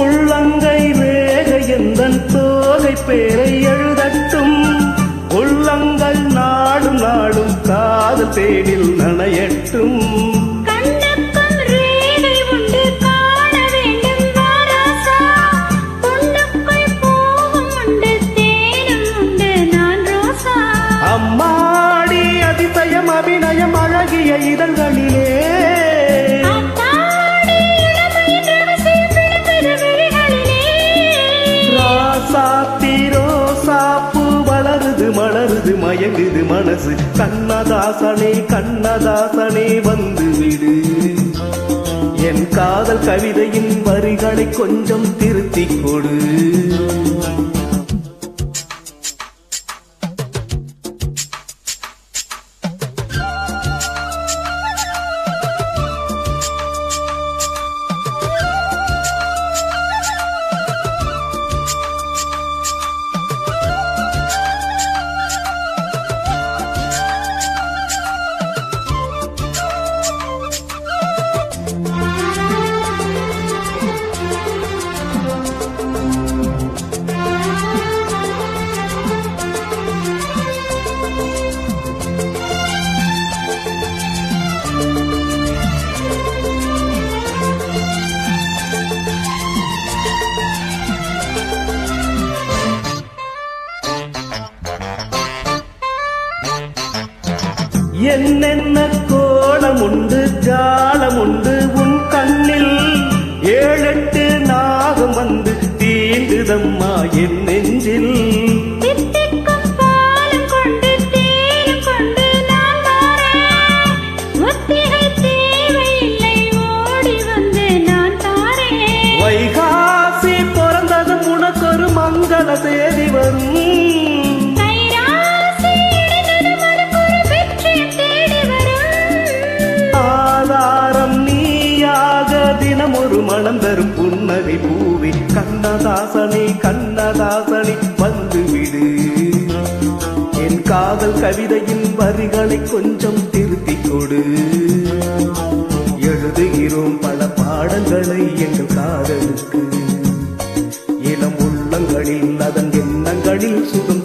உள்ளங்கை ரேகை எந்தன் தோகை பேரை எழுதட்டும். உள்ளங்கள் நாடும் நாடும் காதல் தேனில் நனையட்டும். அம்மாடி அதிசயம் அபிநயம் அழகிய இதழ்களிலே ராசாத்தி ரோசாப்பூ வளருது மலருது மயங்குது மனசு. கண்ணதாசனே கண்ணதாசனே வந்து விடு. என் காதல் கவிதையின் வரிகளை கொஞ்சம் திருத்திக் கொடு. என்னென்ன கோலம் உண்டு ஜாலம் உண்டு உன் கண்ணில். 7-8 நாகம் வந்து தீண்டுதம்மா என் நெஞ்சில். வைகாசி பிறந்ததும் உனக்கொரு மங்கள செய்தி வரும். தினம் ஒரு மனம் தரும் புன்னகை பூவி. கண்ணதாசனே கண்ணதாசனே வந்து விடு. என் காதல் கவிதையின் வரிகளை கொஞ்சம் திருத்திக் கொடு. எழுதுகிறோம் பல பாடங்களை எங்கள் காதலுக்கு. இளம் உள்ளங்களில் அதன் எண்ணங்களில் சுகம்